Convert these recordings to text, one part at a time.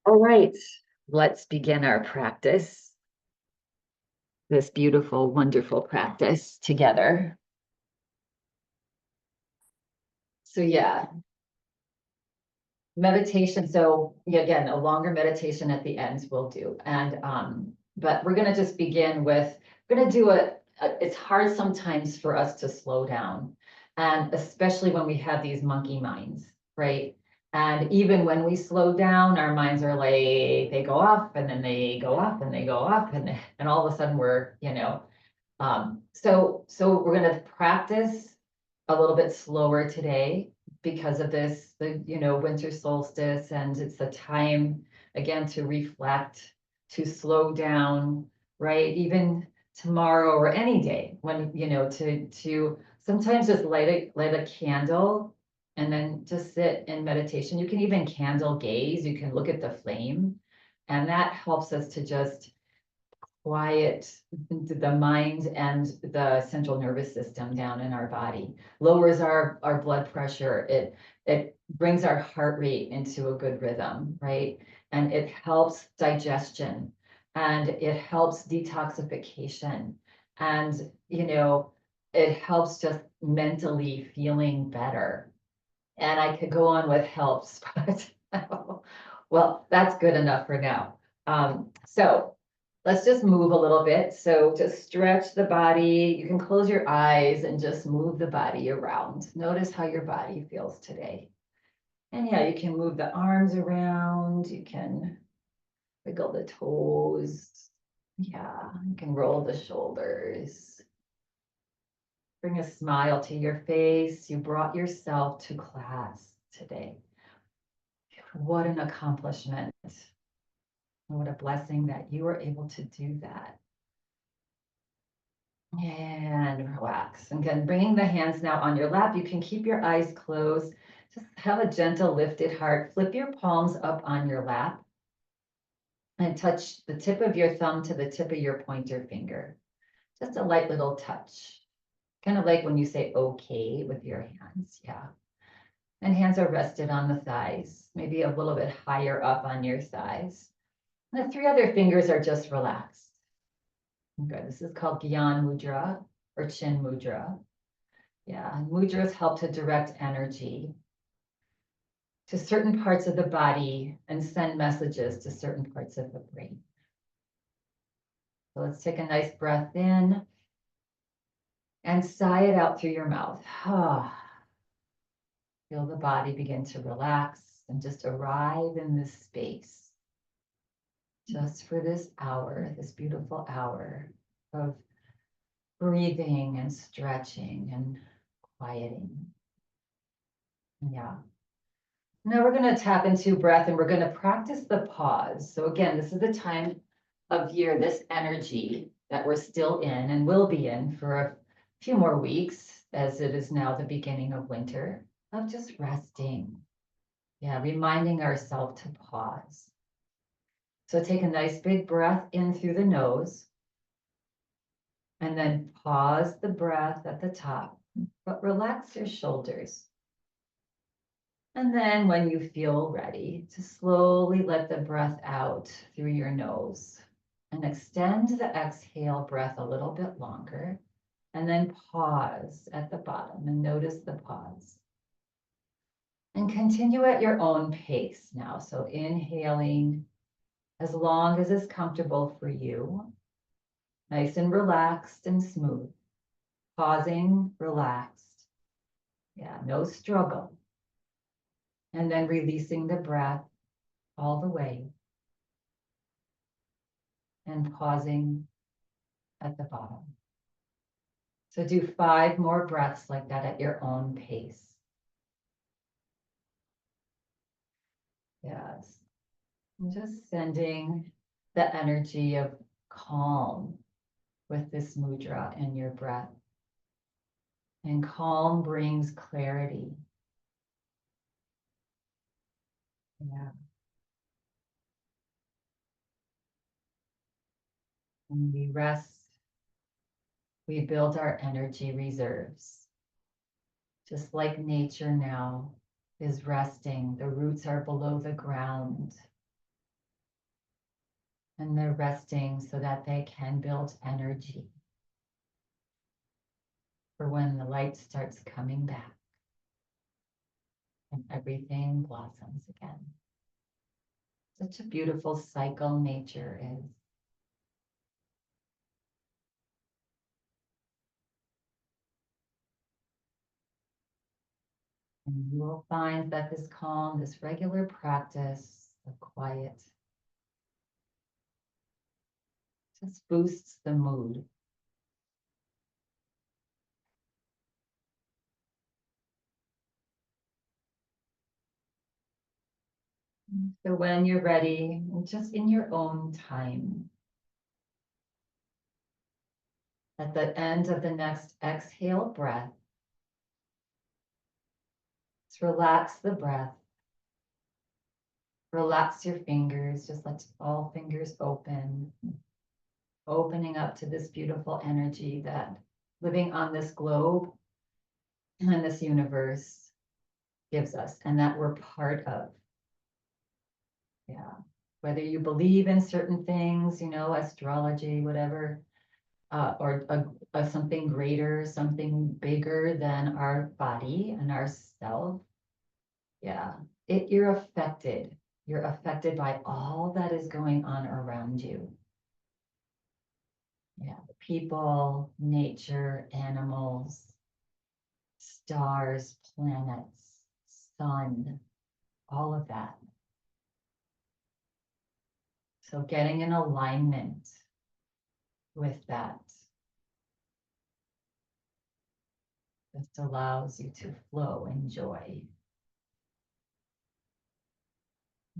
All right, let's begin our practice. This beautiful, wonderful practice together. So yeah, meditation. So again, a longer meditation at the ends we'll do. But we're gonna just begin with, we're gonna do it's hard sometimes for us to slow down. And especially when we have these monkey minds, right? And even when we slow down, our minds are like, they go off and then they go off and they go off and all of a sudden we're, so we're gonna practice a little bit slower today because of this, the winter solstice, and it's a time again to reflect, to slow down, right? Even tomorrow or any day when to sometimes just light a candle and then just sit in meditation. You can even candle gaze, you can look at the flame, and that helps us to just quiet the mind and the central nervous system down in our body, lowers our blood pressure. It brings our heart rate into a good rhythm, right? And it helps digestion, and it helps detoxification, and it helps just mentally feeling better. And I could go on with helps, but well, that's good enough for now. So let's just move a little bit. So just stretch the body. You can close your eyes and just move the body around. Notice how your body feels today. And yeah, you can move the arms around. You can wiggle the toes. Yeah, you can roll the shoulders. Bring a smile to your face. You brought yourself to class today. What an accomplishment. What a blessing that you were able to do that. And relax. And again, bringing the hands now on your lap. You can keep your eyes closed. Just have a gentle lifted heart. Flip your palms up on your lap and touch the tip of your thumb to the tip of your pointer finger. Just a light little touch. Kind of like when you say okay with your hands. Yeah. And hands are rested on the thighs, maybe a little bit higher up on your thighs. And the three other fingers are just relaxed. Good. This is called Gyan Mudra or Chin Mudra. Yeah, and mudras help to direct energy to certain parts of the body and send messages to certain parts of the brain. So let's take a nice breath in and sigh it out through your mouth. Feel the body begin to relax and just arrive in this space. Just for this hour, this beautiful hour of breathing and stretching and quieting. Yeah. Now we're going to tap into breath and we're going to practice the pause. So again, this is the time of year, this energy that we're still in and will be in for a few more weeks, as it is now the beginning of winter, of just resting. Yeah, reminding ourselves to pause. So take a nice big breath in through the nose and then pause the breath at the top, but relax your shoulders. And then when you feel ready, to slowly let the breath out through your nose and extend the exhale breath a little bit longer, and then pause at the bottom and notice the pause. And continue at your own pace now. So inhaling as long as is comfortable for you, nice and relaxed and smooth. Pausing, relaxed. Yeah, no struggle. And then releasing the breath all the way and pausing at the bottom. So do 5 more breaths like that at your own pace. Yes. And just sending the energy of calm with this mudra in your breath. And calm brings clarity. Yeah. When we rest, we build our energy reserves. Just like nature now is resting, the roots are below the ground. And they're resting so that they can build energy for when the light starts coming back and everything blossoms again. Such a beautiful cycle nature is. And you will find that this calm, this regular practice of quiet just boosts the mood. So when you're ready, just in your own time, at the end of the next exhale breath, just relax the breath. Relax your fingers, just let all fingers open, opening up to this beautiful energy that living on this globe and this universe gives us and that we're part of. Yeah. Whether you believe in certain things, astrology, whatever, or something greater, something bigger than our body and our self. Yeah. You're affected. You're affected by all that is going on around you. Yeah, people, nature, animals, stars, planets, sun, all of that. So getting in alignment with that just allows you to flow in joy.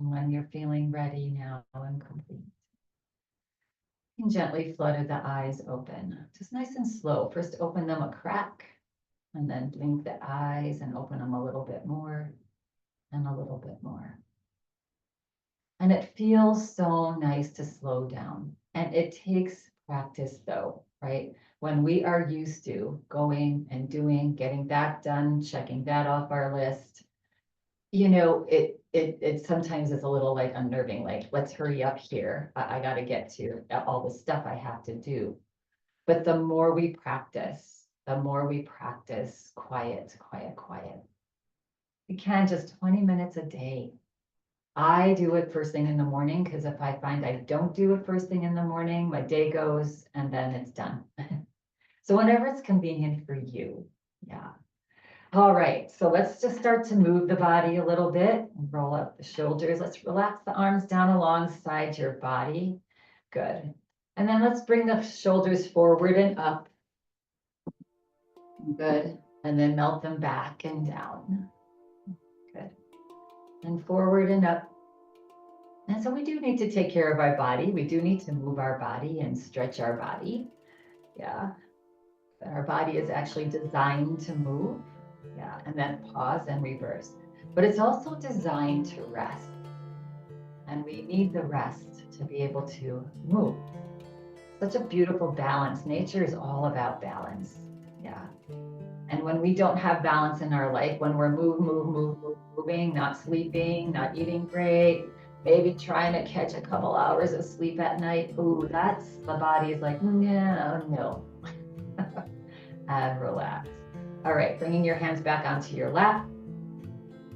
And when you're feeling ready now and complete, you can gently flutter the eyes open, just nice and slow. First, open them a crack, and then blink the eyes and open them a little bit more and a little bit more. And it feels so nice to slow down. And it takes practice though, right? When we are used to going and doing, getting that done, checking that off our list, it sometimes is a little like unnerving, like, let's hurry up here. I got to get to all the stuff I have to do. But the more we practice, quiet, quiet, quiet. We can just 20 minutes a day. I do it first thing in the morning because if I find I don't do it first thing in the morning, my day goes and then it's done. So whenever it's convenient for you. Yeah. All right. So let's just start to move the body a little bit and roll up the shoulders. Let's relax the arms down alongside your body. Good. And then let's bring the shoulders forward and up. Good. And then melt them back and down. Good. And forward and up. And so we do need to take care of our body. We do need to move our body and stretch our body. Yeah. Our body is actually designed to move. Yeah. And then pause and reverse. But it's also designed to rest. And we need the rest to be able to move. Such a beautiful balance. Nature is all about balance. Yeah. And when we don't have balance in our life, when we're moving, not sleeping, not eating great, maybe trying to catch a couple hours of sleep at night, ooh, that's the body is like, no. And relax. All right, bringing your hands back onto your lap.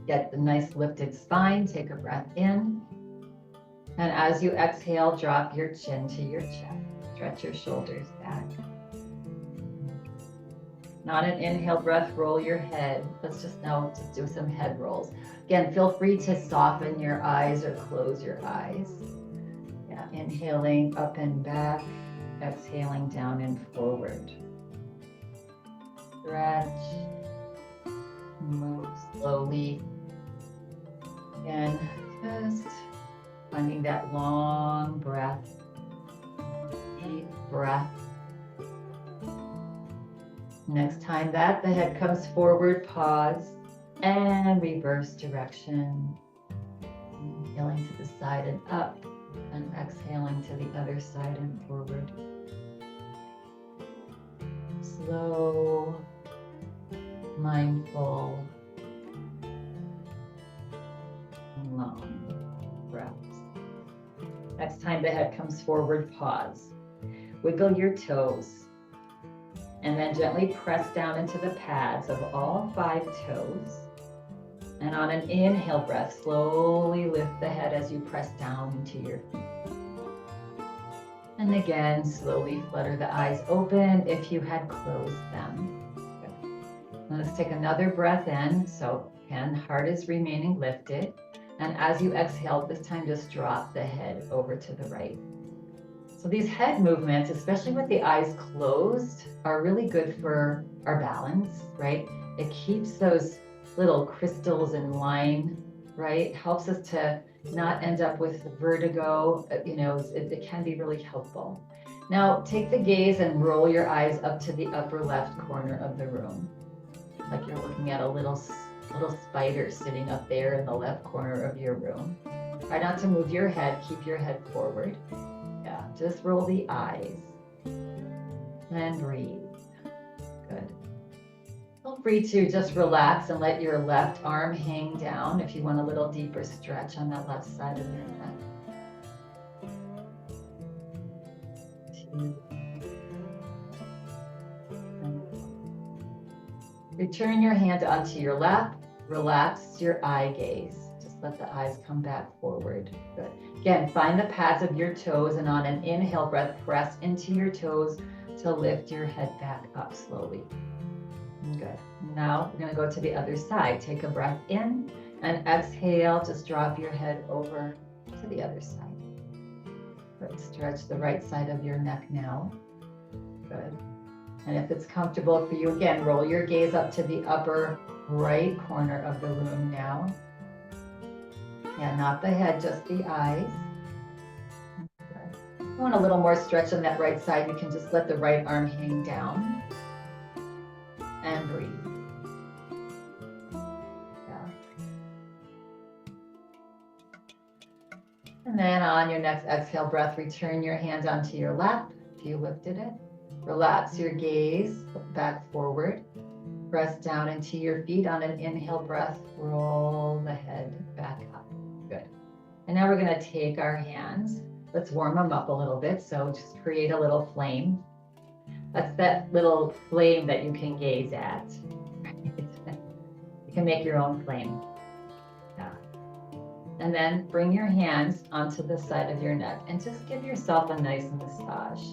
Get the nice lifted spine. Take a breath in. And as you exhale, drop your chin to your chest. Stretch your shoulders back. Not an inhale breath, roll your head. Let's just do some head rolls. Again, feel free to soften your eyes or close your eyes. Yeah, inhaling up and back, exhaling down and forward. Stretch, move slowly. And just finding that long breath, deep breath. Next time that the head comes forward, pause and reverse direction. Inhaling to the side and up and exhaling to the other side and forward. Slow, mindful, long breaths. Next time the head comes forward, pause. Wiggle your toes. And then gently press down into the pads of all 5 toes. And on an inhale breath, slowly lift the head as you press down into your feet. And again, slowly flutter the eyes open if you had closed them. Good. Let's take another breath in. So again, heart is remaining lifted. And as you exhale, this time just drop the head over to the right. So these head movements, especially with the eyes closed, are really good for our balance, right? It keeps those little crystals in line, right? Helps us to not end up with vertigo. It can be really helpful. Now take the gaze and roll your eyes up to the upper left corner of the room. Like you're looking at a little spider sitting up there in the left corner of your room. Try not to move your head, keep your head forward. Yeah, just roll the eyes and breathe. Good. Feel free to just relax and let your left arm hang down if you want a little deeper stretch on that left side of your neck. 2. Return your hand onto your lap. Relax your eye gaze. Just let the eyes come back forward. Good. Again, find the pads of your toes, and on an inhale breath, press into your toes to lift your head back up slowly. Good. Now we're going to go to the other side. Take a breath in and exhale. Just drop your head over to the other side. Good. Stretch the right side of your neck now. Good. And if it's comfortable for you, again, roll your gaze up to the upper right corner of the room now. Yeah, not the head, just the eyes. If you want a little more stretch on that right side, you can just let the right arm hang down and breathe. Yeah. And then on your next exhale breath, return your hand onto your lap if you lifted it. Relax your gaze, look back forward. Press down into your feet. On an inhale breath, roll the head back up. Good. And now we're going to take our hands. Let's warm them up a little bit. So just create a little flame. That's that little flame that you can gaze at. You can make your own flame. Yeah. And then bring your hands onto the side of your neck and just give yourself a nice massage.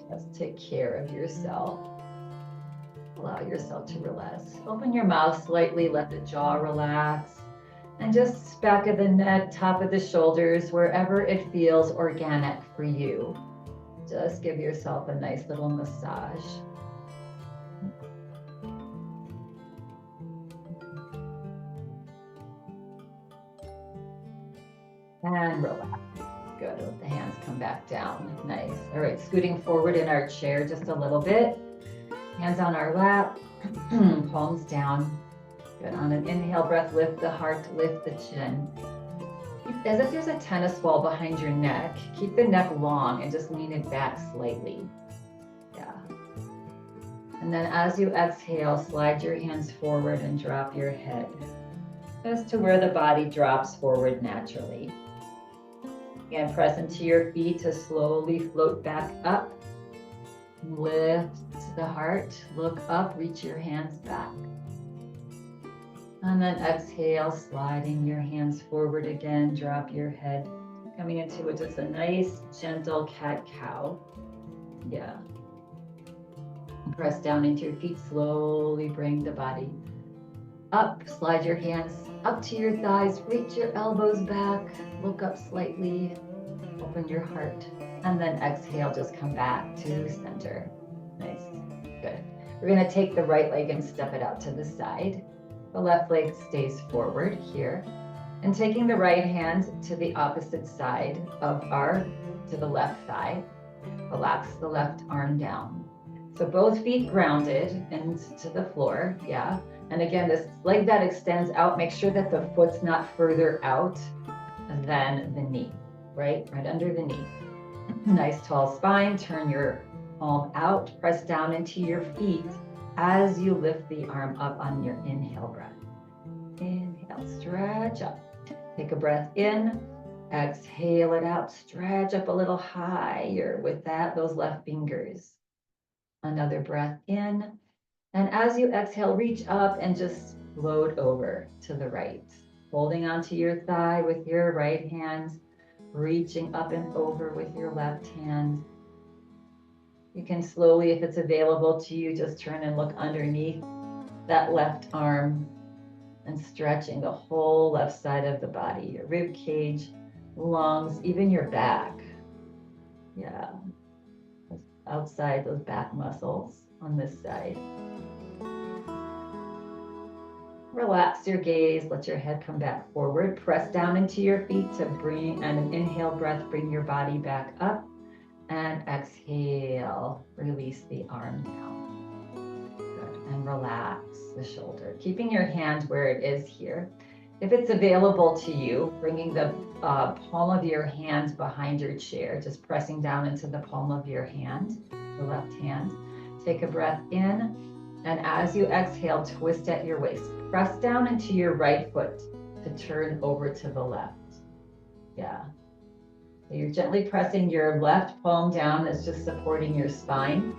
Just take care of yourself. Allow yourself to relax. Open your mouth slightly, let the jaw relax. And just back of the neck, top of the shoulders, wherever it feels organic for you. Just give yourself a nice little massage. And relax. Good. Let the hands come back down. Nice. All right, scooting forward in our chair just a little bit. Hands on our lap, palms down. Good. On an inhale breath, lift the heart, lift the chin. As if there's a tennis ball behind your neck, keep the neck long and just lean it back slightly. Yeah. And then as you exhale, slide your hands forward and drop your head just to where the body drops forward naturally. Again, press into your feet to slowly float back up. Lift the heart, look up, reach your hands back. And then exhale, sliding your hands forward again, drop your head, coming into just a nice, gentle cat-cow. Yeah. Press down into your feet, slowly bring the body up, slide your hands up to your thighs, reach your elbows back, look up slightly, open your heart, and then exhale, just come back to center. Nice, good. We're gonna take the right leg and step it out to the side. The left leg stays forward here. And taking the right hand to the opposite side of to the left thigh, relax the left arm down. So both feet grounded into the floor, yeah. And again, this leg that extends out, make sure that the foot's not further out than the knee, right under the knee. Nice tall spine, turn your palm out, press down into your feet as you lift the arm up on your inhale breath. Inhale, stretch up. Take a breath in, Exhale it out, stretch up a little higher with those left fingers. Another breath in. And as you exhale, reach up and just float over to the right. Holding onto your thigh with your right hand, reaching up and over with your left hand. You can slowly, if it's available to you, just turn and look underneath that left arm and stretching the whole left side of the body, your rib cage, lungs, even your back. Yeah, outside those back muscles on this side. Relax your gaze, let your head come back forward. Press down into your feet to bring, and an inhale breath, bring your body back up. And exhale, release the arm down. Good. And relax the shoulder, keeping your hand where it is here. If it's available to you, bringing the palm of your hand behind your chair, just pressing down into the palm of your hand, the left hand. Take a breath in, and as you exhale, twist at your waist. Press down into your right foot to turn over to the left. Yeah. So you're gently pressing your left palm down, that's just supporting your spine.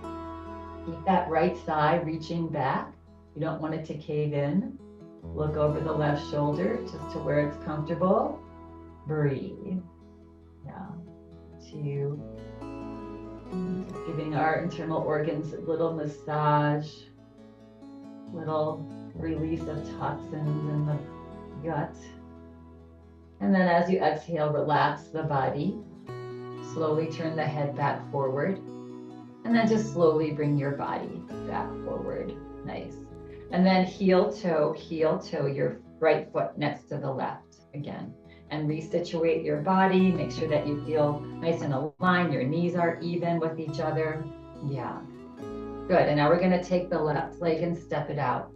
Keep that right thigh reaching back. You don't want it to cave in. Look over the left shoulder just to where it's comfortable. Breathe. Yeah. 2. Just giving our internal organs a little massage, little release of toxins in the gut. And then as you exhale, relax the body. Slowly turn the head back forward. And then just slowly bring your body back forward. Nice. And then heel toe, your right foot next to the left again. And resituate your body. Make sure that you feel nice and aligned. Your knees are even with each other. Yeah. Good. And now we're going to take the left leg and step it out.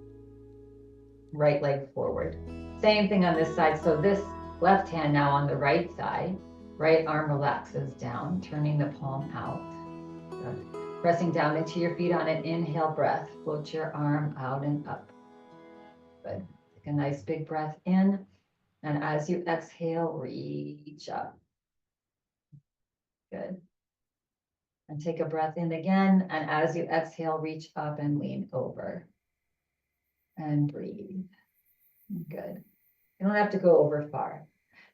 Right leg forward. Same thing on this side. So this left hand now on the right side. Right arm relaxes down, turning the palm out. Good. Pressing down into your feet on an inhale breath. Float your arm out and up. Good. Take a nice big breath in. And as you exhale, reach up. Good. And take a breath in again. And as you exhale, reach up and lean over. And breathe. Good. You don't have to go over far.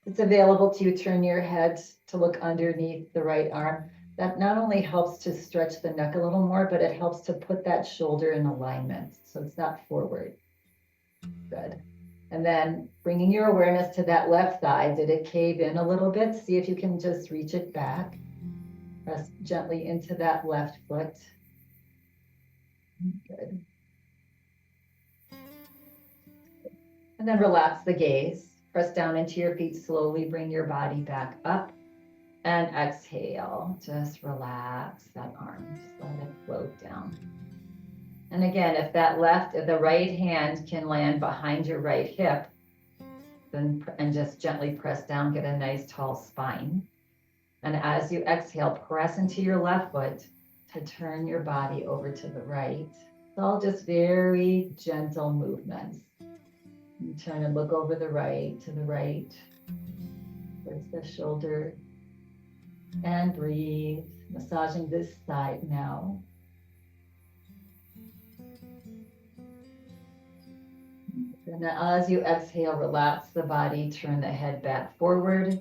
If it's available to you, turn your head to look underneath the right arm. That not only helps to stretch the neck a little more, but it helps to put that shoulder in alignment. So it's not forward. Good. And then bringing your awareness to that left thigh. Did it cave in a little bit? See if you can just reach it back. Press gently into that left foot. Good. And then relax the gaze. Press down into your feet. Slowly bring your body back up. And exhale. Just relax that arm. Just let it float down. And again, if the right hand can land behind your right hip, then and just gently press down, get a nice tall spine. And as you exhale, press into your left foot to turn your body over to the right. It's all just very gentle movements. You turn and look over the right, to the right, towards the shoulder, and breathe, massaging this side now. And as you exhale, relax the body, turn the head back forward,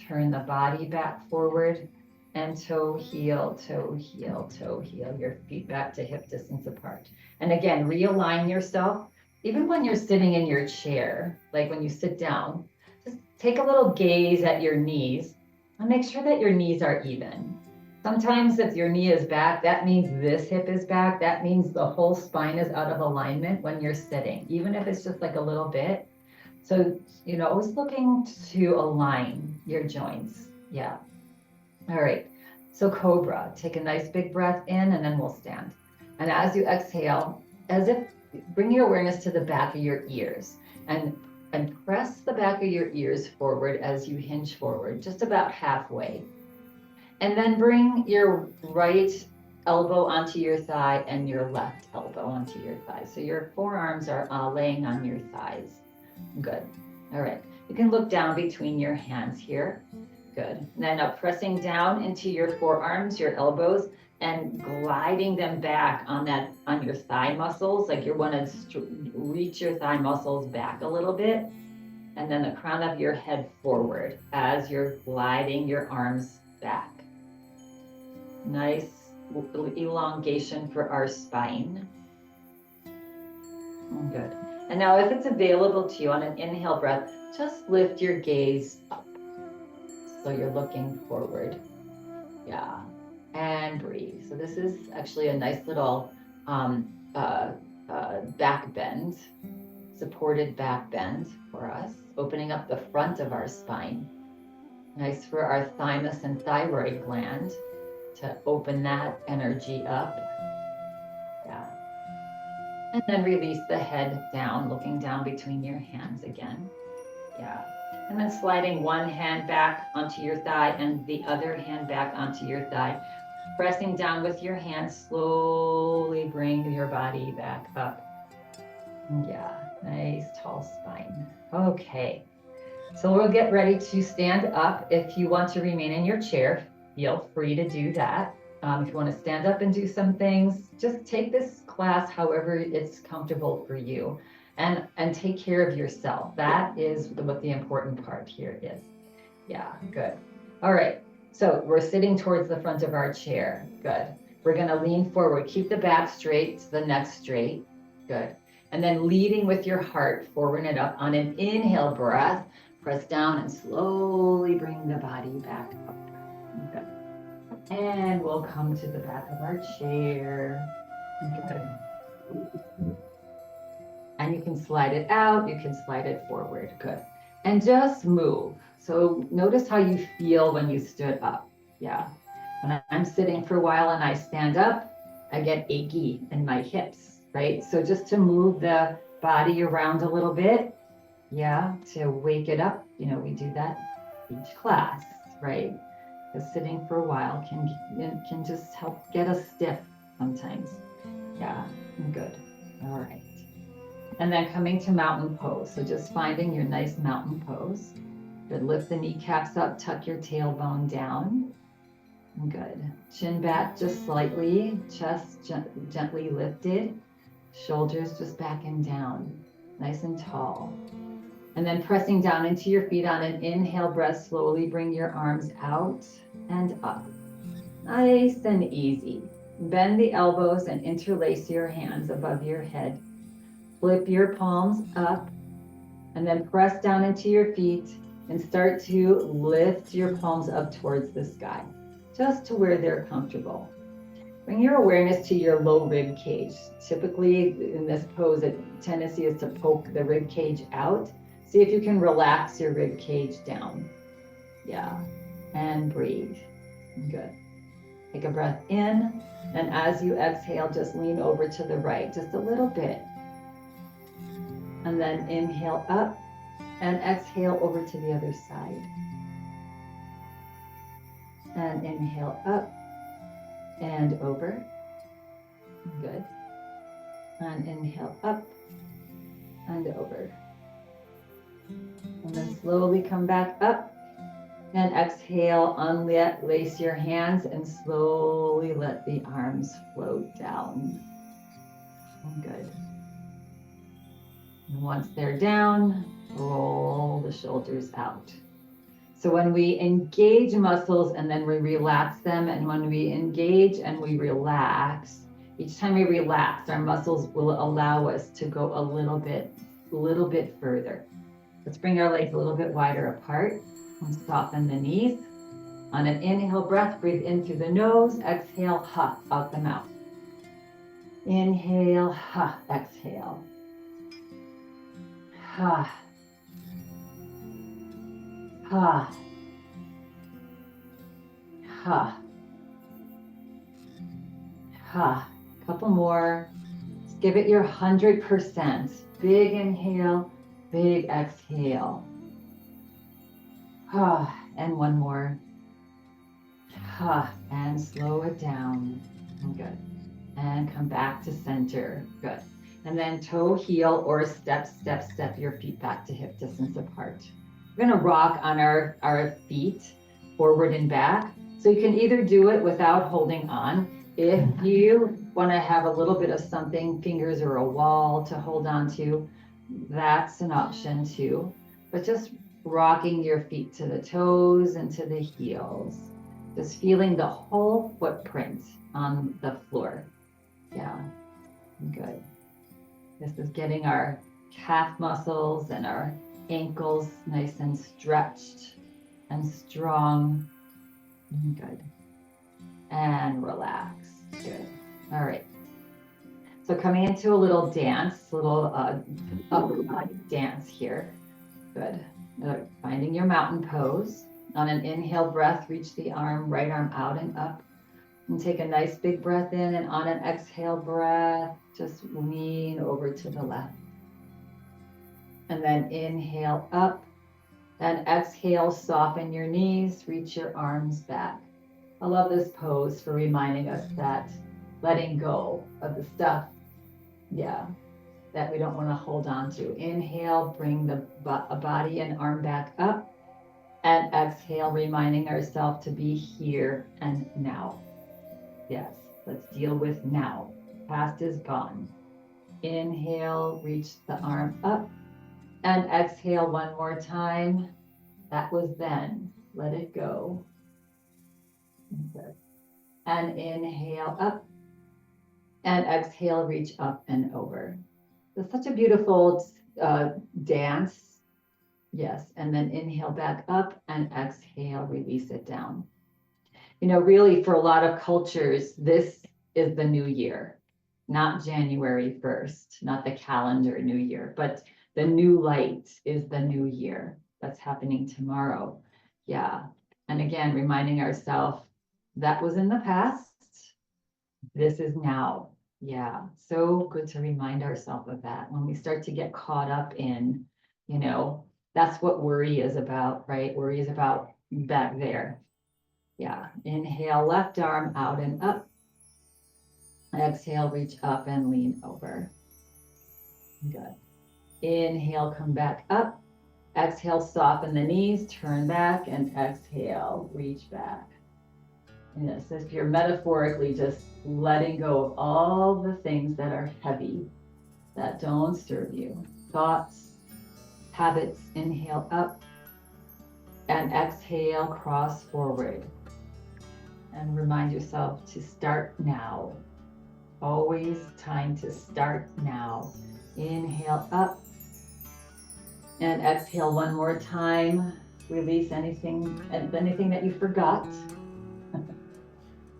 turn the body back forward, and toe, heel, your feet back to hip distance apart. And again, realign yourself. Even when you're sitting in your chair, like when you sit down, just take a little gaze at your knees and make sure that your knees are even. Sometimes if your knee is back, that means this hip is back. That means the whole spine is out of alignment when you're sitting, even if it's just like a little bit. So, always looking to align your joints. Yeah. All right. So Cobra, take a nice big breath in and then we'll stand. And as you exhale, bring your awareness to the back of your ears and press the back of your ears forward as you hinge forward, just about halfway. And then bring your right elbow onto your thigh and your left elbow onto your thigh. So your forearms are laying on your thighs. Good. All right. You can look down between your hands here. Good. And then up, pressing down into your forearms, your elbows, and gliding them back on your thigh muscles. Like you want to reach your thigh muscles back a little bit. And then the crown of your head forward as you're gliding your arms back. Nice elongation for our spine. Good. And now if it's available to you on an inhale breath, just lift your gaze up. So you're looking forward. Yeah. And breathe. So this is actually a nice little back bend, supported back bend for us, opening up the front of our spine. Nice for our thymus and thyroid gland to open that energy up. Yeah. And then release the head down, looking down between your hands again. Yeah. And then sliding one hand back onto your thigh and the other hand back onto your thigh. Pressing down with your hands, slowly bring your body back up. Yeah, nice tall spine. Okay, so we'll get ready to stand up. If you want to remain in your chair, feel free to do that. If you want to stand up and do some things, just take this class however it's comfortable for you. And take care of yourself. That is what the important part here is. Yeah, good. All right, so we're sitting towards the front of our chair. Good. We're gonna lean forward, keep the back straight, the neck straight. Good. And then leading with your heart, forward and up on an inhale breath, press down and slowly bring the body back up. Good. And we'll come to the back of our chair. Good. And you can slide it out, you can slide it forward. Good. And just move. So notice how you feel when you stood up. Yeah. When I'm sitting for a while and I stand up, I get achy in my hips, right? So just to move the body around a little bit, yeah, to wake it up. You know, we do that each class, right? Because sitting for a while can just help get us stiff sometimes. Yeah, good. All right. And then coming to mountain pose. So just finding your nice mountain pose. Good. Lift the kneecaps up, tuck your tailbone down. Good. Chin back just slightly, chest gently lifted, shoulders just back and down, nice and tall. And then pressing down into your feet on an inhale breath, slowly bring your arms out and up. Nice and easy. Bend the elbows and interlace your hands above your head. Flip your palms up and then press down into your feet and start to lift your palms up towards the sky, just to where they're comfortable. Bring your awareness to your low rib cage. Typically in this pose, a tendency is to poke the rib cage out. See if you can relax your rib cage down. Yeah, and breathe. Good. Take a breath in, and as you exhale, just lean over to the right, just a little bit. And then inhale up and exhale over to the other side. And inhale up and over. Good. And inhale up and over. And then slowly come back up and exhale, unlace your hands and slowly let the arms float down. Good. And once they're down, roll the shoulders out. So when we engage muscles and then we relax them, and when we engage and we relax, each time we relax, our muscles will allow us to go a little bit further. Let's bring our legs a little bit wider apart and soften the knees. On an inhale breath, breathe in through the nose, exhale, ha, out the mouth. Inhale, ha, exhale. Ha. Ha. Ha. Ha. Couple more. Just give it your 100%. Big inhale, big exhale. Ha. And one more. Ha. And slow it down. Good. And come back to center. Good. And then toe, heel, or step your feet back to hip distance apart. We're gonna rock on our feet forward and back. So you can either do it without holding on. If you wanna have a little bit of something, fingers or a wall to hold on to, that's an option too. But just rocking your feet to the toes and to the heels. Just feeling the whole footprint on the floor. Yeah, good. This is getting our calf muscles and our ankles nice and stretched and strong. Good. And relax. Good. All right. So coming into a little dance, little upper body dance here. Good. Finding your mountain pose. On an inhale breath, reach the right arm out and up. And take a nice big breath in, and on an exhale breath, just lean over to the left. And then inhale up, and exhale, soften your knees, reach your arms back. I love this pose for reminding us that letting go of the stuff, that we don't want to hold on to. Inhale, bring the body and arm back up, and exhale, reminding ourselves to be here and now. Yes, let's deal with now. Past is gone. Inhale, reach the arm up, and exhale one more time. That was then. Let it go. And inhale up, and exhale, reach up and over. It's such a beautiful dance. Yes, and then inhale back up and exhale, release it down. Really for a lot of cultures, this is the new year, not January 1st, not the calendar new year, but the new light is the new year. That's happening tomorrow. Yeah. And again, reminding ourselves that was in the past. This is now. Yeah. So good to remind ourselves of that when we start to get caught up in, that's what worry is about, right? Worry is about back there. Yeah, inhale, left arm out and up. Exhale, reach up and lean over. Good. Inhale, come back up. Exhale, soften the knees, turn back, and exhale, reach back. And it's as if you're metaphorically just letting go of all the things that are heavy, that don't serve you. Thoughts, habits, inhale up, and exhale, cross forward. And remind yourself to start now. Always time to start now. Inhale up and exhale one more time. Release anything that you forgot.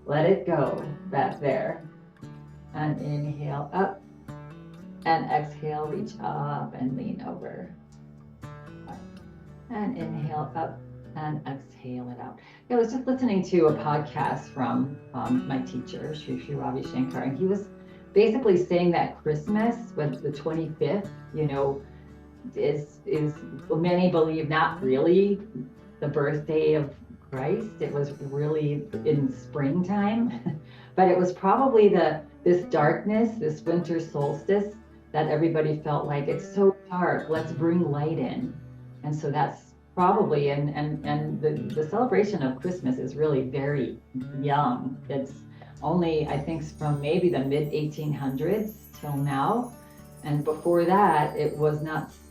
Let it go back there. And inhale up and exhale, reach up and lean over. And inhale up and exhale it out. I was just listening to a podcast from my teacher, Sri Ravi Shankar, and he was basically saying that Christmas, with the 25th, is many believe not really the birthday of Christ. It was really in springtime, but it was probably this darkness, this winter solstice that everybody felt like it's so dark. Let's bring light in, and so that's probably, and the celebration of Christmas is really very young. It's only, I think, from maybe the mid 1800s till now. And before that,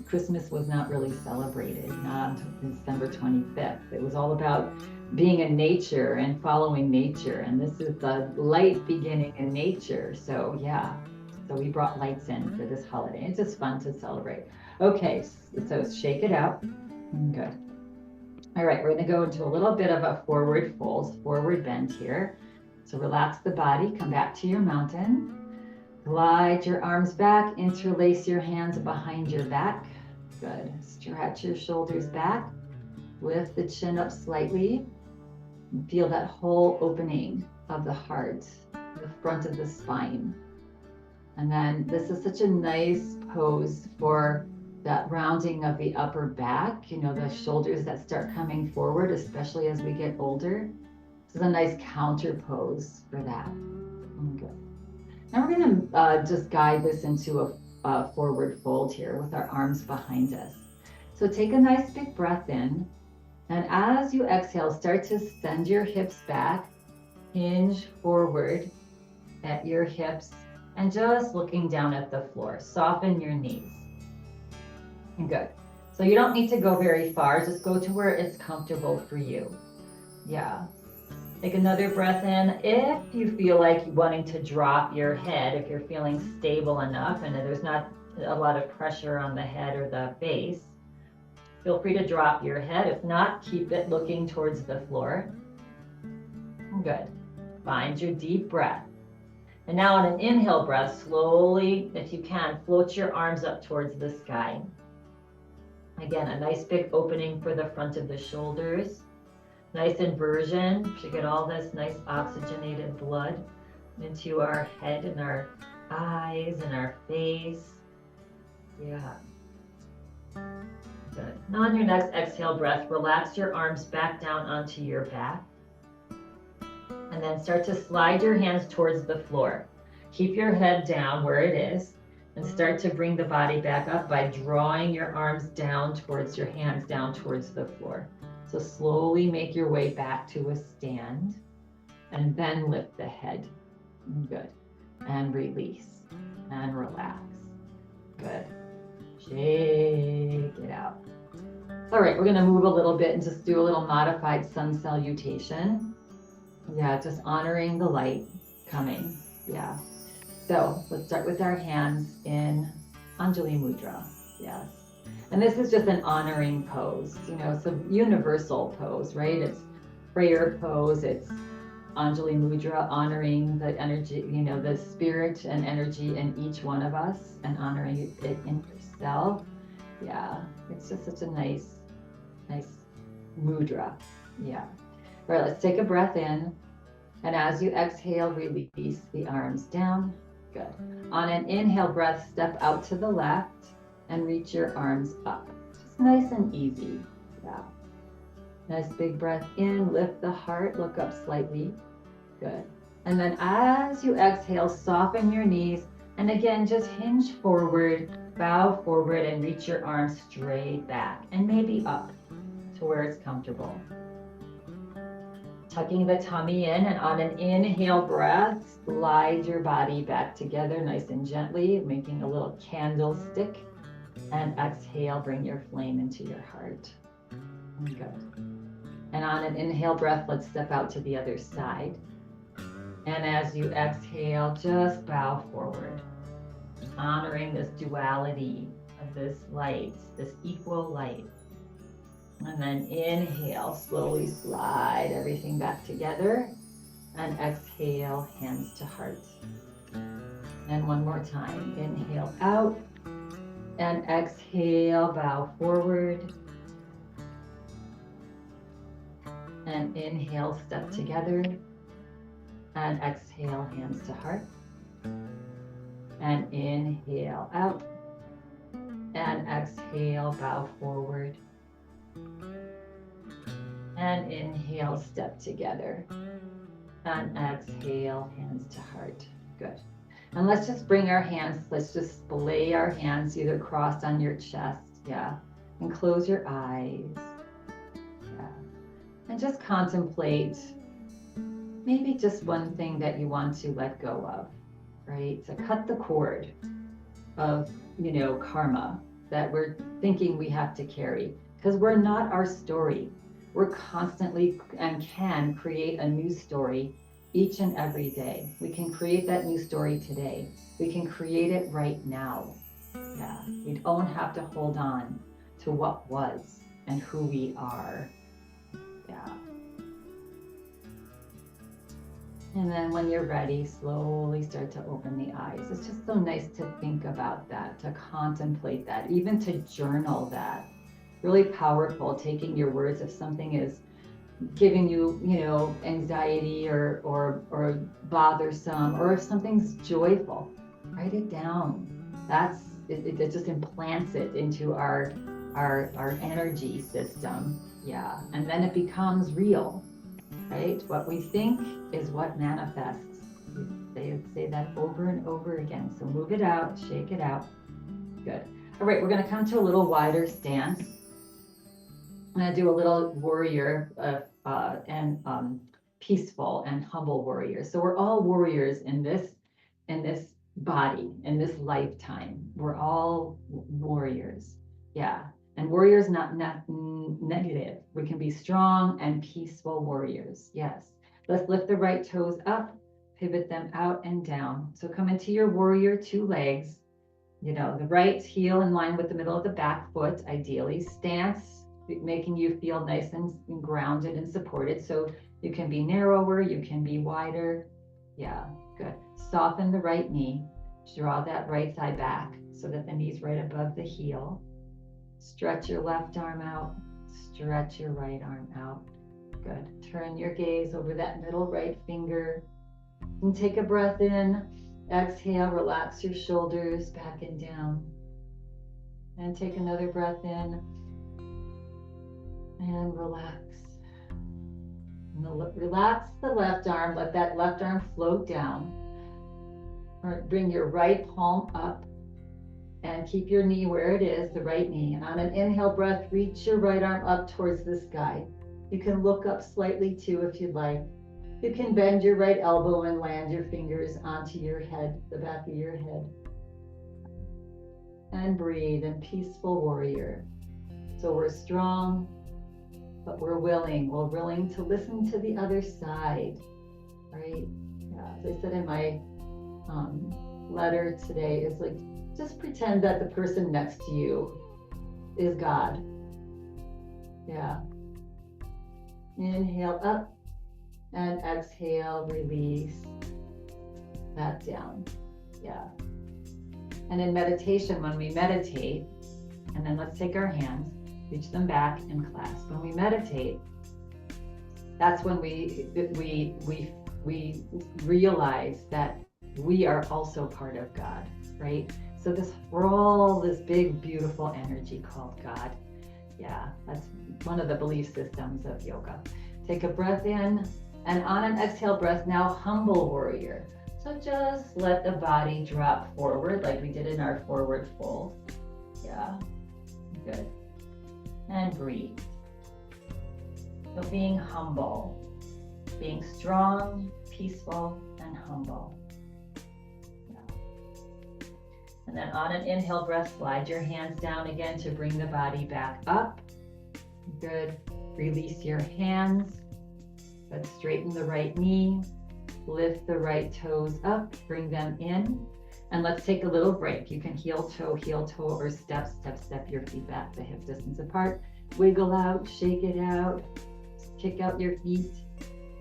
Christmas was not really celebrated, not until December 25th. It was all about being in nature and following nature. And this is the light beginning in nature. So we brought lights in for this holiday. It's just fun to celebrate. Okay, so shake it out. Good. All right, we're going to go into a little bit of a forward fold, forward bend here. So relax the body, come back to your mountain. Glide your arms back, interlace your hands behind your back. Good. Stretch your shoulders back. Lift the chin up slightly. And feel that whole opening of the heart, the front of the spine. And then this is such a nice pose for that rounding of the upper back, the shoulders that start coming forward, especially as we get older. This is a nice counter pose for that. Good. Now we're going to just guide this into a forward fold here with our arms behind us. So take a nice big breath in. And as you exhale, start to send your hips back, hinge forward at your hips, and just looking down at the floor. Soften your knees. And good. So you don't need to go very far. Just go to where it's comfortable for you. Yeah. Take another breath in. If you feel like wanting to drop your head, if you're feeling stable enough and there's not a lot of pressure on the head or the face, feel free to drop your head. If not, keep it looking towards the floor. Good. Find your deep breath. And now on an inhale breath, slowly, if you can, float your arms up towards the sky. Again, a nice big opening for the front of the shoulders. Nice inversion. We should get all this nice oxygenated blood into our head and our eyes and our face. Yeah. Good. Now on your next exhale breath, relax your arms back down onto your back. And then start to slide your hands towards the floor. Keep your head down where it is and start to bring the body back up by drawing your arms down towards your hands, down towards the floor. So slowly make your way back to a stand and then lift the head. Good. And release and relax. Good. Shake it out. All right, we're going to move a little bit and just do a little modified sun salutation. Yeah, just honoring the light coming. Yeah. So let's start with our hands in Anjali Mudra. Yes. And this is just an honoring pose. You know, it's a universal pose, right? It's prayer pose. It's Anjali Mudra, honoring the energy, you know, the spirit and energy in each one of us and honoring it in yourself. Yeah. It's just such a nice mudra. Yeah. All right, let's take a breath in. And as you exhale, release the arms down. Good. On an inhale breath, step out to the left and reach your arms up. Just nice and easy. Yeah. Nice big breath in, lift the heart, look up slightly. Good. And then as you exhale, soften your knees. And again, just hinge forward, bow forward, and reach your arms straight back and maybe up to where it's comfortable. Tucking the tummy in, and on an inhale breath, slide your body back together nice and gently, making a little candlestick. And exhale, bring your flame into your heart. Good. And on an inhale breath, let's step out to the other side. And as you exhale, just bow forward, honoring this duality of this light, this equal light. And then inhale, slowly slide everything back together. And exhale, hands to heart. And one more time, inhale out. And exhale, bow forward. And inhale, step together. And exhale, hands to heart. And inhale out. And exhale, bow forward. And inhale, step together. And exhale, hands to heart. Good. And let's just bring our hands, let's just lay our hands either crossed on your chest, yeah, and close your eyes, yeah, and just contemplate maybe just one thing that you want to let go of, right? So cut the cord of, you know, karma that we're thinking we have to carry, because we're not our story. We're constantly and can create a new story each and every day. We can create that new story today. We can create it right now. Yeah, we don't have to hold on to what was and who we are. Yeah. And then when you're ready, slowly start to open the eyes. It's just so nice to think about that, to contemplate that, even to journal that. Really powerful, taking your words if something is giving you, you know, anxiety or bothersome, or if something's joyful, write it down. That's it just implants it into our energy system. Yeah. And then it becomes real, right? What we think is what manifests. They say that over and over again. So move it out, shake it out. Good. All right, we're going to come to a little wider stance. I'm gonna do a little warrior and peaceful and humble warrior. So we're all warriors in this body, in this lifetime. We're all warriors. Yeah. And warriors not negative. We can be strong and peaceful warriors. Yes. Let's lift the right toes up, pivot them out and down. So come into your warrior 2 legs. You know, the right heel in line with the middle of the back foot, ideally. Stance, making you feel nice and grounded and supported. So you can be narrower, you can be wider. Yeah, good. Soften the right knee. Draw that right thigh back so that the knee's right above the heel. Stretch your left arm out. Stretch your right arm out. Good. Turn your gaze over that middle right finger. And take a breath in. Exhale, relax your shoulders back and down. And take another breath in. And relax. And relax the left arm. Let that left arm float down. Bring your right palm up. And keep your knee where it is, the right knee. And on an inhale breath, reach your right arm up towards the sky. You can look up slightly too if you'd like. You can bend your right elbow and land your fingers onto your head, the back of your head. And breathe in peaceful warrior. So we're strong, but we're willing. We're willing to listen to the other side, right? Yeah, as I said in my letter today, it's like, just pretend that the person next to you is God. Yeah. Inhale up. And exhale, release that down. Yeah. And in meditation, when we meditate, and then let's take our hands, reach them back and clasp. When we meditate, that's when we realize that we are also part of God, right? So we're all this big, beautiful energy called God. Yeah, that's one of the belief systems of yoga. Take a breath in. And on an exhale breath, now humble warrior. So just let the body drop forward like we did in our forward fold. Yeah, good. And breathe. So being humble, being strong, peaceful, and humble. Yeah. And then on an inhale breath, slide your hands down again to bring the body back up. Good. Release your hands. But straighten the right knee, lift the right toes up, bring them in. And let's take a little break. You can heel toe, or step your feet back the hip distance apart. Wiggle out, shake it out, kick out your feet.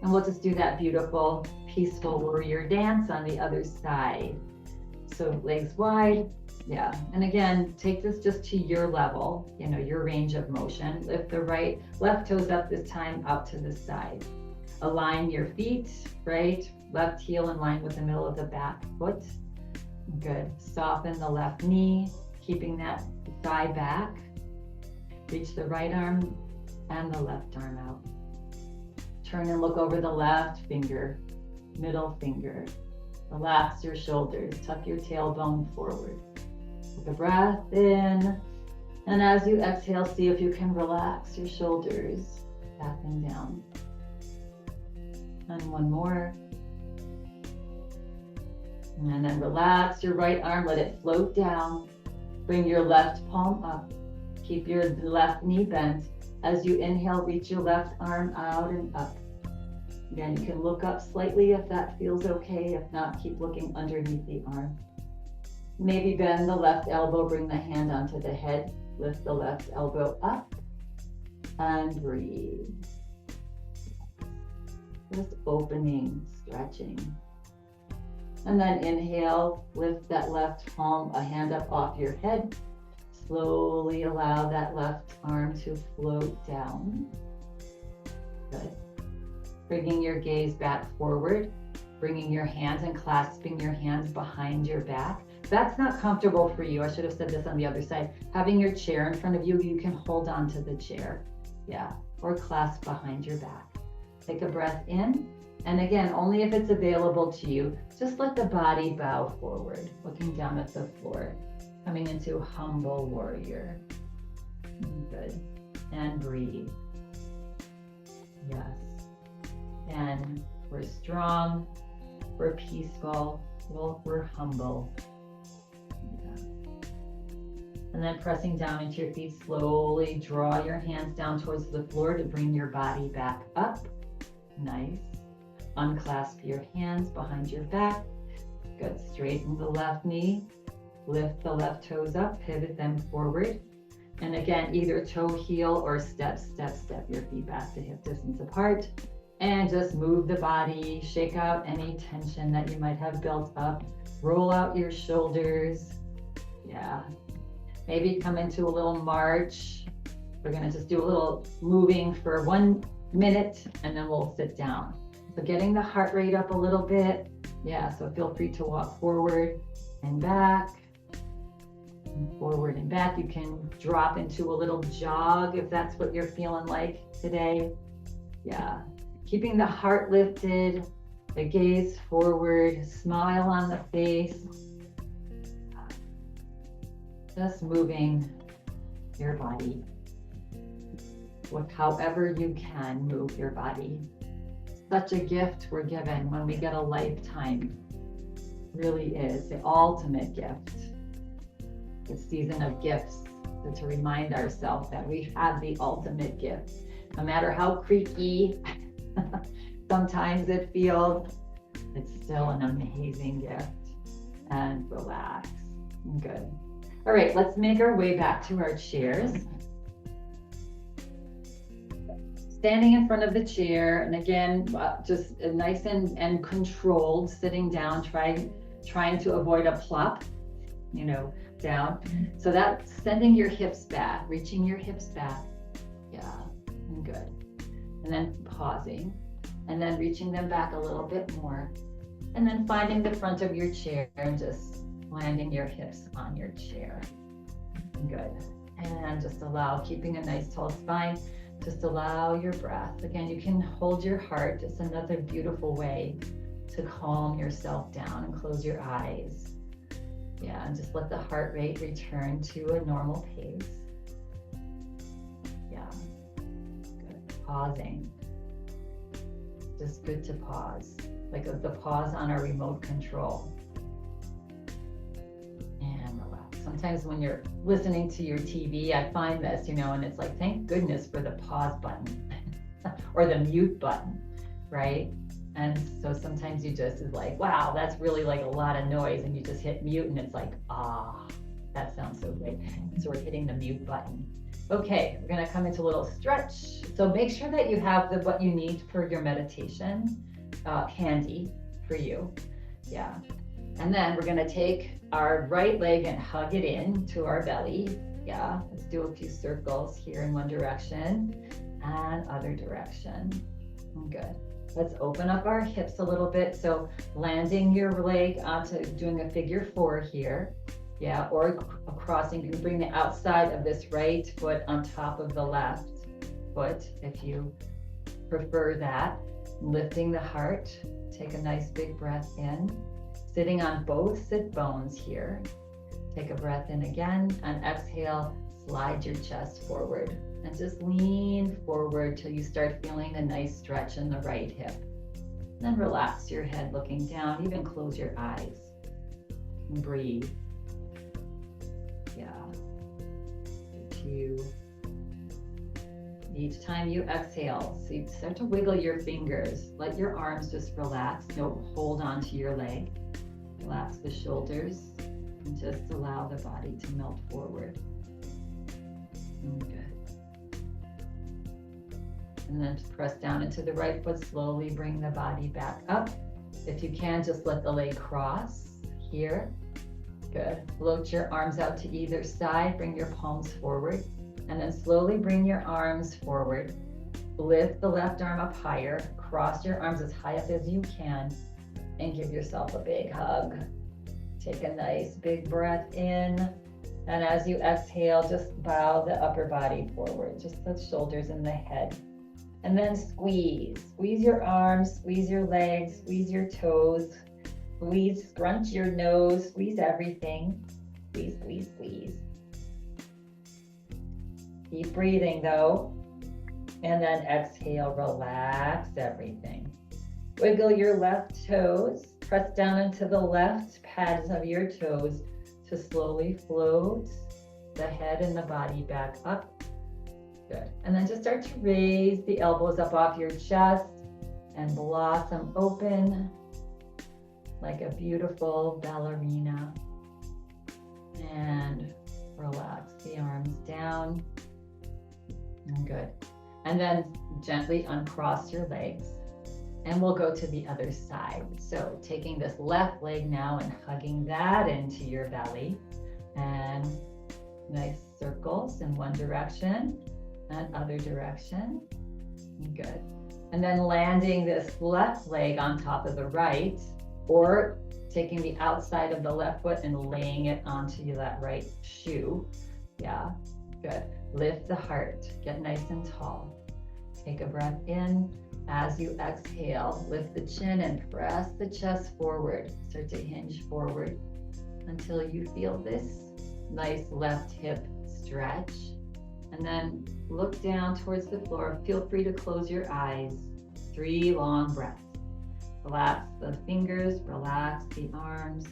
And we'll just do that beautiful, peaceful warrior dance on the other side. So legs wide. Yeah. And again, take this just to your level, your range of motion. Lift the left toes up this time out to the side. Align your feet, right? Left heel in line with the middle of the back foot. Good. Soften the left knee, keeping that thigh back. Reach the right arm and the left arm out. Turn and look over the left finger, middle finger. Relax your shoulders. Tuck your tailbone forward. Take a breath in. And as you exhale, see if you can relax your shoulders back and down. And one more. And then relax your right arm, let it float down. Bring your left palm up. Keep your left knee bent. As you inhale, reach your left arm out and up. Again, you can look up slightly if that feels okay. If not, keep looking underneath the arm. Maybe bend the left elbow, bring the hand onto the head. Lift the left elbow up and breathe. Just opening, stretching. And then inhale, lift that left palm, a hand up off your head. Slowly allow that left arm to float down. Good. Bringing your gaze back forward, bringing your hands and clasping your hands behind your back. If that's not comfortable for you, I should have said this on the other side. Having your chair in front of you, you can hold on to the chair. Yeah, or clasp behind your back. Take a breath in, and again, only if it's available to you, just let the body bow forward, looking down at the floor, coming into humble warrior. Good. and breathe. Yes. And we're strong, we're peaceful, we're humble. Yeah. And then pressing down into your feet, slowly draw your hands down towards the floor to bring your body back up. Nice. Unclasp your hands behind your back. Good. Straighten the left knee. Lift the left toes up, pivot them forward. And again, either toe heel or step your feet back to hip distance apart. And just move the body, shake out any tension that you might have built up. Roll out your shoulders. Yeah. Maybe come into a little march. We're gonna just do a little moving for 1 minute and then we'll sit down. So getting the heart rate up a little bit. Yeah, so feel free to walk forward and back. And forward and back. You can drop into a little jog if that's what you're feeling like today. Yeah, keeping the heart lifted, the gaze forward, smile on the face. Just moving your body. However you can move your body. Such a gift we're given when we get a lifetime. Really is the ultimate gift. The season of gifts, so to remind ourselves that we have the ultimate gift. No matter how creaky sometimes it feels, it's still an amazing gift. And relax. Good. All right, let's make our way back to our chairs. Standing in front of the chair, and again, just nice and controlled, sitting down, trying to avoid a plop, down. So that's sending your hips back, reaching your hips back. Yeah, good. And then pausing, and then reaching them back a little bit more. And then finding the front of your chair and just landing your hips on your chair. Good. And just keeping a nice tall spine. Just allow your breath. Again, you can hold your heart. It's another beautiful way to calm yourself down and close your eyes. Yeah, and just let the heart rate return to a normal pace. Yeah, good. Pausing. Just good to pause, like the pause on our remote control. And relax. Sometimes when you're listening to your TV, I find this, and it's like, thank goodness for the pause button or the mute button, right? And so sometimes you just is like, wow, that's really like a lot of noise, and you just hit mute and it's like, that sounds so great. So we're hitting the mute button. Okay, we're gonna come into a little stretch. So make sure that you have what you need for your meditation handy for you. Yeah. And then we're gonna take our right leg and hug it in to our belly. Yeah, let's do a few circles here in one direction and other direction. Good. Let's open up our hips a little bit. So landing your leg onto doing a figure 4 here. Yeah, or crossing. You can bring the outside of this right foot on top of the left foot if you prefer that. Lifting the heart. Take a nice big breath in. Sitting on both sit bones here. Take a breath in again and exhale. Slide your chest forward and just lean forward till you start feeling a nice stretch in the right hip. Then relax your head looking down, even close your eyes and breathe. Yeah. 2. Each time you exhale, so you start to wiggle your fingers. Let your arms just relax. Don't hold on to your leg. Relax the shoulders and just allow the body to melt forward. Good. And then press down into the right foot. Slowly bring the body back up. If you can, just let the leg cross here. Good. Float your arms out to either side. Bring your palms forward. And then slowly bring your arms forward. Lift the left arm up higher. Cross your arms as high up as you can. And give yourself a big hug. Take a nice big breath in. And as you exhale, just bow the upper body forward. Just the shoulders and the head. And then squeeze. Squeeze your arms, squeeze your legs, squeeze your toes. Squeeze, scrunch your nose, squeeze everything. Squeeze, squeeze, squeeze. Keep breathing though. And then exhale, relax everything. Wiggle your left toes. Press down into the left pads of your toes to slowly float the head and the body back up. Good. And then just start to raise the elbows up off your chest and blossom open like a beautiful ballerina. And relax the arms down. And good. And then gently uncross your legs. And we'll go to the other side. So taking this left leg now and hugging that into your belly. And nice circles in one direction and other direction. Good. And then landing this left leg on top of the right, or taking the outside of the left foot and laying it onto that right shoe. Yeah, good. Lift the heart, get nice and tall. Take a breath in. As you exhale, lift the chin and press the chest forward. Start to hinge forward until you feel this nice left hip stretch. And then look down towards the floor. Feel free to close your eyes. 3 long breaths. Relax the fingers, relax the arms.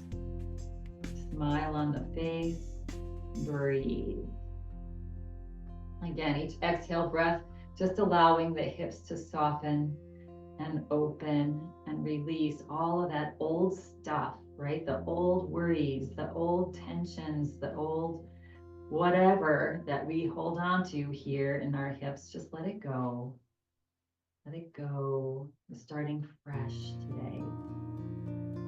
Smile on the face. Breathe. Again, each exhale breath, just allowing the hips to soften and open and release all of that old stuff, right? The old worries, the old tensions, the old whatever that we hold on to here in our hips. Just let it go. Let it go. We're starting fresh today.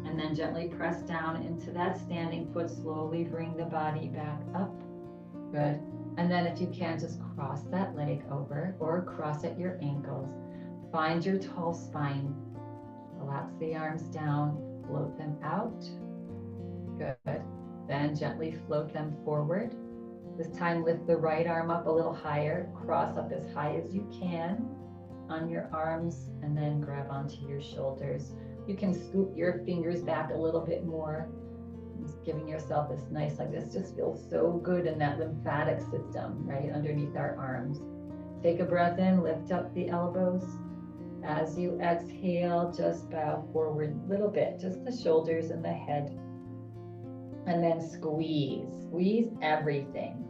And then gently press down into that standing foot. Slowly bring the body back up. Good. And then if you can, just cross that leg over or cross at your ankles. Find your tall spine. Relax the arms down, float them out. Good. Then gently float them forward. This time lift the right arm up a little higher. Cross up as high as you can on your arms and then grab onto your shoulders. You can scoot your fingers back a little bit more. Just giving yourself this nice, like this just feels so good in that lymphatic system, right underneath our arms. Take a breath in, lift up the elbows. As you exhale, just bow forward a little bit, just the shoulders and the head. And then squeeze everything.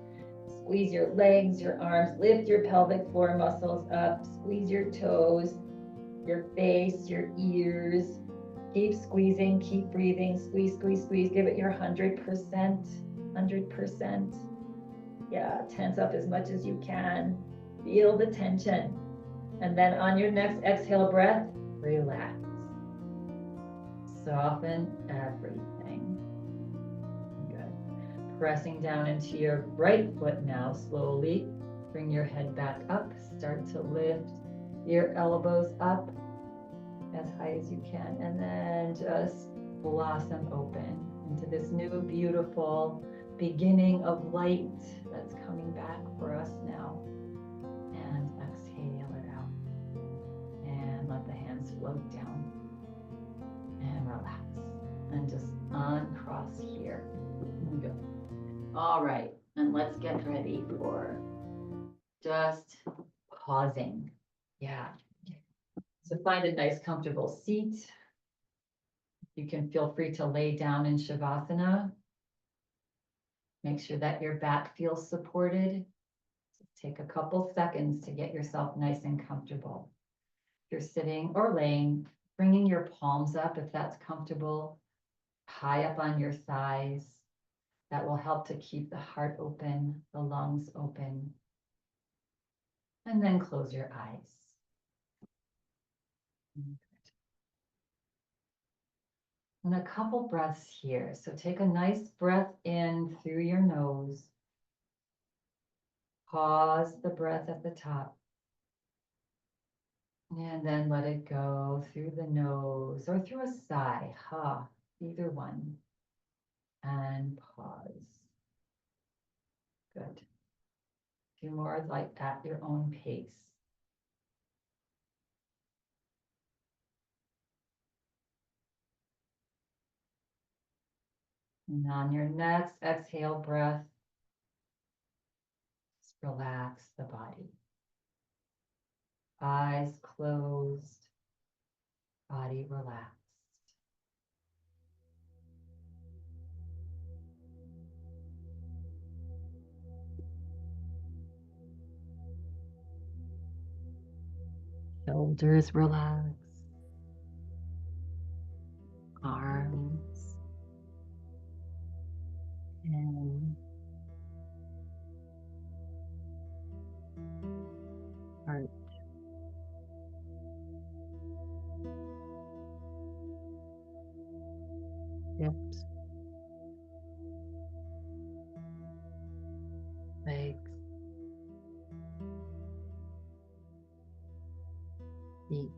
Squeeze your legs, your arms, lift your pelvic floor muscles up, squeeze your toes, your face, your ears. Keep squeezing, keep breathing, squeeze, squeeze, squeeze. Give it your 100%, 100%. Yeah, tense up as much as you can. Feel the tension. And then on your next exhale breath, relax. Soften everything. Good. Pressing down into your right foot now, slowly. Bring your head back up. Start to lift your elbows up as high as you can, and then just blossom open into this new beautiful beginning of light that's coming back for us now. And exhale it out and let the hands float down and relax and just uncross here. Good. All right, and let's get ready for just pausing. Yeah. So find a nice comfortable seat. You can feel free to lay down in Shavasana. Make sure that your back feels supported. Take a couple seconds to get yourself nice and comfortable. If you're sitting or laying, bringing your palms up if that's comfortable, high up on your thighs. That will help to keep the heart open, the lungs open. And then close your eyes. And a couple breaths here. So take a nice breath in through your nose. Pause the breath at the top. And then let it go through the nose or through a sigh. Ha, either one. And pause. Good. A few more like at your own pace. And on your next exhale breath, relax the body. Eyes closed, body relaxed. Shoulders relaxed, arms, and heart. Hips, legs, feet,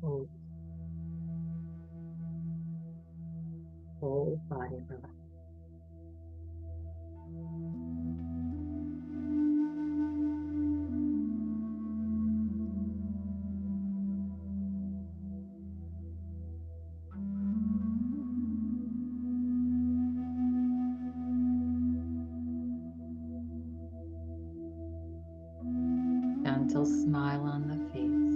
toes, whole body relaxed. Gentle smile on the face.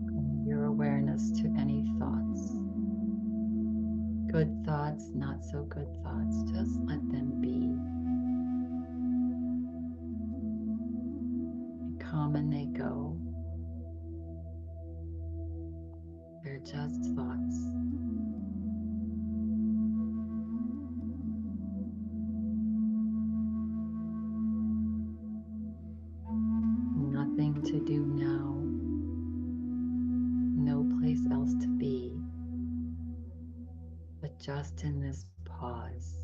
Bring your awareness to any thoughts. Good thoughts, not so good thoughts, just let them be. They come and they go. They're just thoughts. Nothing to do now. No place else to be, but just in this pause.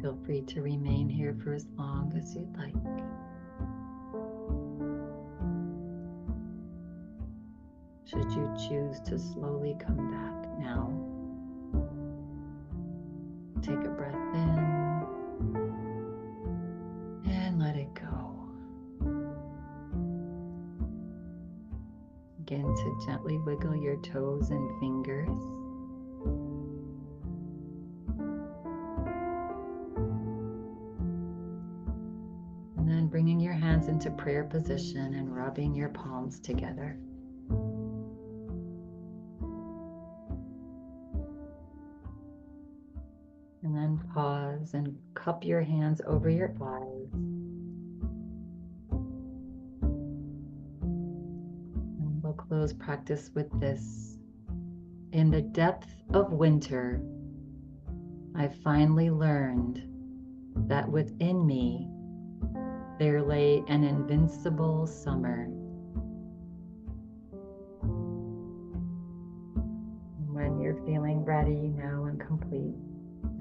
Feel free to remain here for as long as you'd like. Should you choose to slowly come back now, take a breath in and let it go. Begin to gently wiggle your toes and fingers. And then bringing your hands into prayer position and rubbing your palms together. And then pause and cup your hands over your eyes. And we'll close practice with this. In the depth of winter, I finally learned that within me there lay an invincible summer. When you're feeling ready now and complete,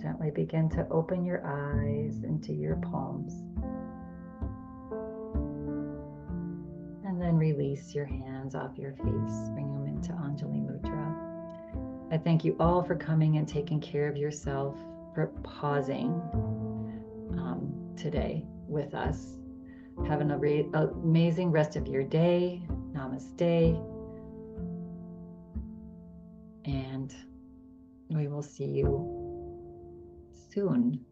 gently begin to open your eyes into your palms. And then release your hands off your face. Bring them into Anjali Mudra. I thank you all for coming and taking care of yourself, for pausing today with us. Have an amazing rest of your day. Namaste. And we will see you soon.